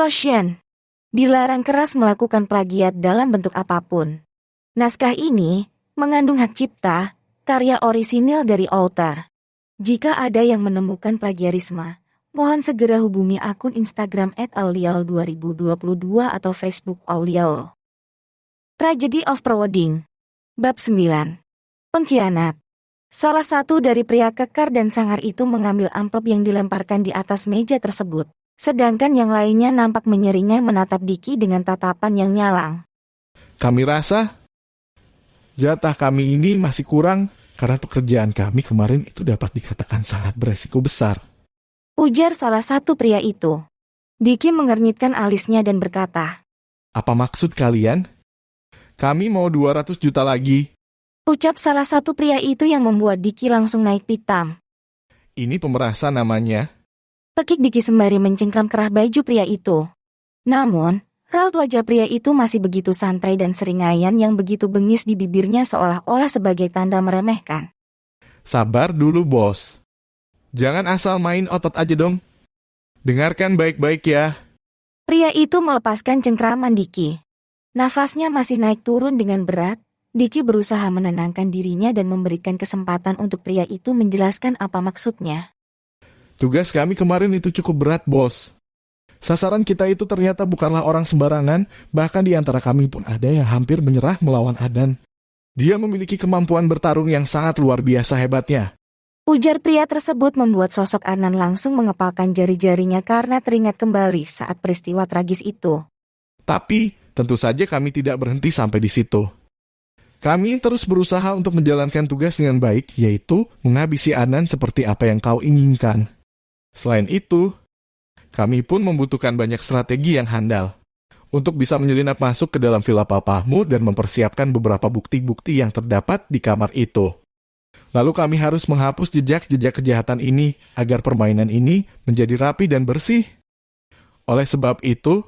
Caution. Dilarang keras melakukan plagiat dalam bentuk apapun. Naskah ini mengandung hak cipta, karya orisinil dari author. Jika ada yang menemukan plagiarisme, mohon segera hubungi akun Instagram @auliaul2022 atau Facebook Auliaul. Tragedy of Forwarding. Bab 9. Pengkhianat. Salah satu dari pria kekar dan sangar itu mengambil amplop yang dilemparkan di atas meja tersebut. Sedangkan yang lainnya nampak menyeringai menatap Diki dengan tatapan yang nyalang. Kami rasa jatah kami ini masih kurang karena pekerjaan kami kemarin itu dapat dikatakan sangat beresiko besar. Ujar salah satu pria itu. Diki mengernyitkan alisnya dan berkata, Apa maksud kalian? Kami mau 200 juta lagi. Ucap salah satu pria itu yang membuat Diki langsung naik pitam. Ini pemerasan namanya. Pekik Diki sembari mencengkram kerah baju pria itu. Namun, raut wajah pria itu masih begitu santai dan seringaian yang begitu bengis di bibirnya seolah-olah sebagai tanda meremehkan. Sabar dulu bos. Jangan asal main otot aja dong. Dengarkan baik-baik ya. Pria itu melepaskan cengkraman Diki. Nafasnya masih naik turun dengan berat. Diki berusaha menenangkan dirinya dan memberikan kesempatan untuk pria itu menjelaskan apa maksudnya. Tugas kami kemarin itu cukup berat, bos. Sasaran kita itu ternyata bukanlah orang sembarangan, bahkan di antara kami pun ada yang hampir menyerah melawan Adan. Dia memiliki kemampuan bertarung yang sangat luar biasa hebatnya. Ujar pria tersebut membuat sosok Adnan langsung mengepalkan jari-jarinya karena teringat kembali saat peristiwa tragis itu. Tapi, tentu saja kami tidak berhenti sampai di situ. Kami terus berusaha untuk menjalankan tugas dengan baik, yaitu menghabisi Adnan seperti apa yang kau inginkan. Selain itu, kami pun membutuhkan banyak strategi yang handal untuk bisa menyelinap masuk ke dalam villa papamu dan mempersiapkan beberapa bukti-bukti yang terdapat di kamar itu. Lalu kami harus menghapus jejak-jejak kejahatan ini agar permainan ini menjadi rapi dan bersih. Oleh sebab itu,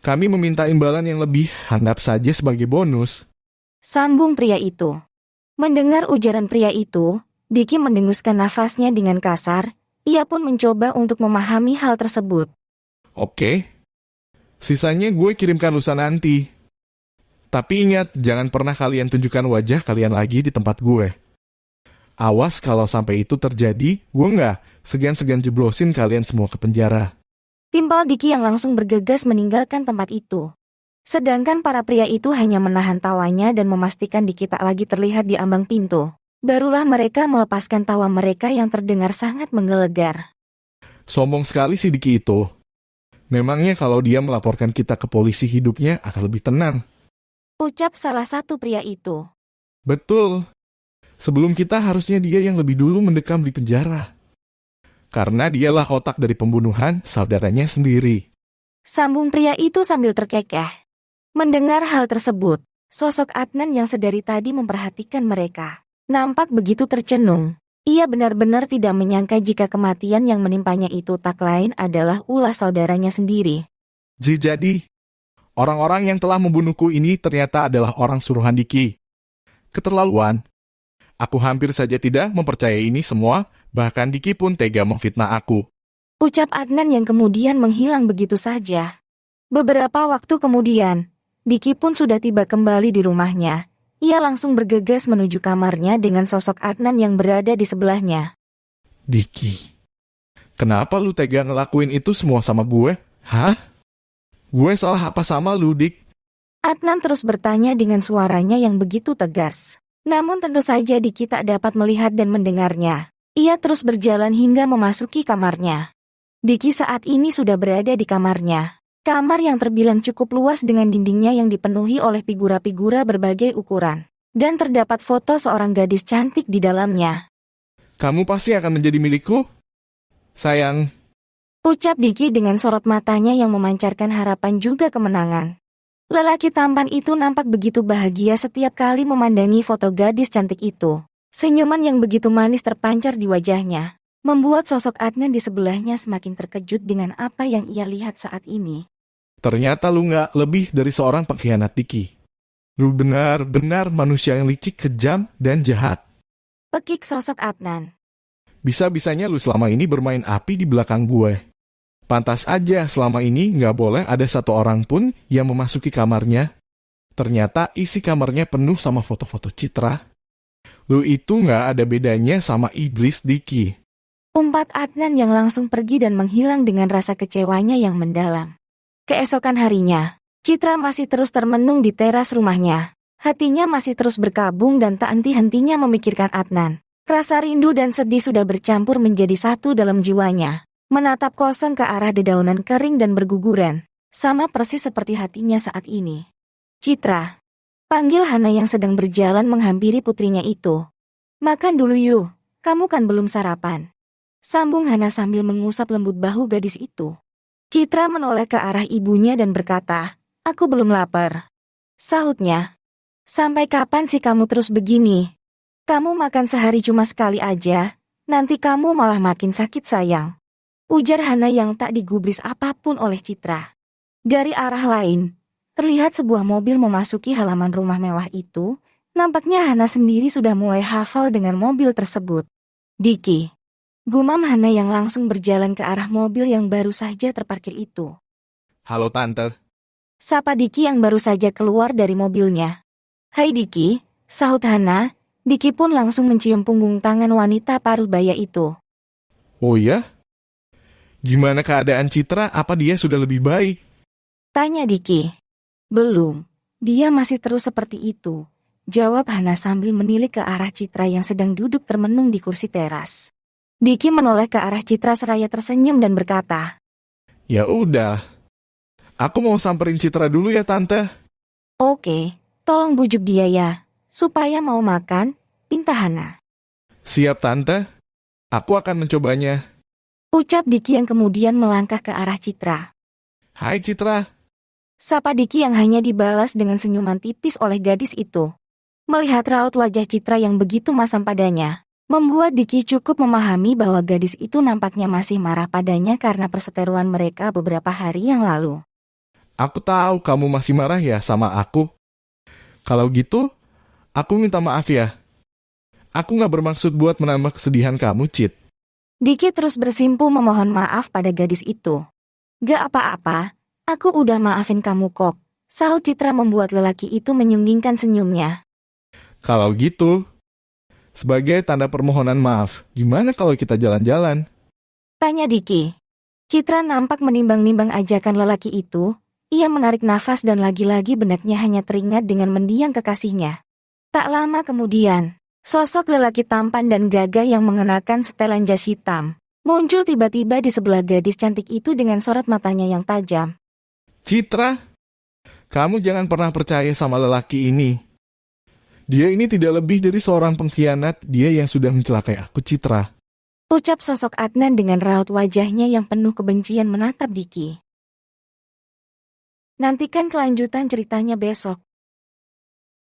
kami meminta imbalan yang lebih, anggap saja sebagai bonus. Sambung pria itu. Mendengar ujaran pria itu, Diki mendenguskan nafasnya dengan kasar. Ia pun mencoba untuk memahami hal tersebut. Oke. Sisanya gue kirimkan lusa nanti. Tapi ingat, jangan pernah kalian tunjukkan wajah kalian lagi di tempat gue. Awas kalau sampai itu terjadi, gue nggak segan-segan jeblosin kalian semua ke penjara. Timpal Diki yang langsung bergegas meninggalkan tempat itu. Sedangkan para pria itu hanya menahan tawanya dan memastikan Diki tak lagi terlihat di ambang pintu. Barulah mereka melepaskan tawa mereka yang terdengar sangat menggelegar. Sombong sekali si Diki itu. Memangnya kalau dia melaporkan kita ke polisi hidupnya akan lebih tenang. Ucap salah satu pria itu. Betul. Sebelum kita harusnya dia yang lebih dulu mendekam di penjara. Karena dialah otak dari pembunuhan saudaranya sendiri. Sambung pria itu sambil terkekeh. Mendengar hal tersebut, sosok Adnan yang sedari tadi memperhatikan mereka nampak begitu tercenung. Ia benar-benar tidak menyangka jika kematian yang menimpanya itu tak lain adalah ulah saudaranya sendiri. Jadi, orang-orang yang telah membunuhku ini ternyata adalah orang suruhan Diki. Keterlaluan. Aku hampir saja tidak mempercayai ini semua, bahkan Diki pun tega memfitnah aku. Ucap Adnan yang kemudian menghilang begitu saja. Beberapa waktu kemudian, Diki pun sudah tiba kembali di rumahnya. Ia langsung bergegas menuju kamarnya dengan sosok Adnan yang berada di sebelahnya. Diki, kenapa lu tega ngelakuin itu semua sama gue? Hah? Gue salah apa sama lu, Dik? Adnan terus bertanya dengan suaranya yang begitu tegas. Namun tentu saja Diki tak dapat melihat dan mendengarnya. Ia terus berjalan hingga memasuki kamarnya. Diki saat ini sudah berada di kamarnya. Kamar yang terbilang cukup luas dengan dindingnya yang dipenuhi oleh figura-figura berbagai ukuran. Dan terdapat foto seorang gadis cantik di dalamnya. Kamu pasti akan menjadi milikku? Sayang. Ucap Diki dengan sorot matanya yang memancarkan harapan juga kemenangan. Lelaki tampan itu nampak begitu bahagia setiap kali memandangi foto gadis cantik itu. Senyuman yang begitu manis terpancar di wajahnya, membuat sosok Adnan di sebelahnya semakin terkejut dengan apa yang ia lihat saat ini. Ternyata lu nggak lebih dari seorang pengkhianat, Diki. Lu benar-benar manusia yang licik, kejam, dan jahat. Pekik sosok Adnan. Bisa-bisanya lu selama ini bermain api di belakang gue. Pantas aja selama ini nggak boleh ada satu orang pun yang memasuki kamarnya. Ternyata isi kamarnya penuh sama foto-foto Citra. Lu itu nggak ada bedanya sama iblis, Diki. Umpat Adnan yang langsung pergi dan menghilang dengan rasa kecewanya yang mendalam. Keesokan harinya, Citra masih terus termenung di teras rumahnya. Hatinya masih terus berkabung dan tak henti-hentinya memikirkan Adnan. Rasa rindu dan sedih sudah bercampur menjadi satu dalam jiwanya. Menatap kosong ke arah dedaunan kering dan berguguran. Sama persis seperti hatinya saat ini. Citra, panggil Hana yang sedang berjalan menghampiri putrinya itu. Makan dulu yuk, kamu kan belum sarapan. Sambung Hana sambil mengusap lembut bahu gadis itu. Citra menoleh ke arah ibunya dan berkata, aku belum lapar. Sahutnya, sampai kapan sih kamu terus begini? Kamu makan sehari cuma sekali aja, nanti kamu malah makin sakit sayang. Ujar Hana yang tak digubris apapun oleh Citra. Dari arah lain, terlihat sebuah mobil memasuki halaman rumah mewah itu. Nampaknya Hana sendiri sudah mulai hafal dengan mobil tersebut. Diki, gumam Hana yang langsung berjalan ke arah mobil yang baru saja terparkir itu. Halo Tante. Sapa Diki yang baru saja keluar dari mobilnya. Hai Diki, sahut Hana. Diki pun langsung mencium punggung tangan wanita paruh baya itu. Oh ya? Gimana keadaan Citra? Apa dia sudah lebih baik? Tanya Diki. Belum, dia masih terus seperti itu. Jawab Hana sambil menilik ke arah Citra yang sedang duduk termenung di kursi teras. Diki menoleh ke arah Citra seraya tersenyum dan berkata, Ya udah. Aku mau samperin Citra dulu ya Tante. Oke, tolong bujuk dia ya, supaya mau makan, pinta Hana. Siap Tante. Aku akan mencobanya. Ucap Diki yang kemudian melangkah ke arah Citra. Hai Citra. Sapa Diki yang hanya dibalas dengan senyuman tipis oleh gadis itu. Melihat raut wajah Citra yang begitu masam padanya, membuat Diki cukup memahami bahwa gadis itu nampaknya masih marah padanya karena perseteruan mereka beberapa hari yang lalu. Aku tahu kamu masih marah ya sama aku. Kalau gitu, aku minta maaf ya. Aku gak bermaksud buat menambah kesedihan kamu, Cit. Diki terus bersimpu memohon maaf pada gadis itu. Gak apa-apa, aku udah maafin kamu kok. Sahut Citra membuat lelaki itu menyunggingkan senyumnya. Kalau gitu, sebagai tanda permohonan maaf, gimana kalau kita jalan-jalan? Tanya Diki. Citra nampak menimbang-nimbang ajakan lelaki itu. Ia menarik nafas dan lagi-lagi benaknya hanya teringat dengan mendiang kekasihnya. Tak lama kemudian, sosok lelaki tampan dan gagah yang mengenakan setelan jas hitam muncul tiba-tiba di sebelah gadis cantik itu dengan sorot matanya yang tajam. Citra, kamu jangan pernah percaya sama lelaki ini. Dia ini tidak lebih dari seorang pengkhianat, dia yang sudah mencelakai aku, Citra. Ucap sosok Adnan dengan raut wajahnya yang penuh kebencian menatap Diki. Nantikan kelanjutan ceritanya besok.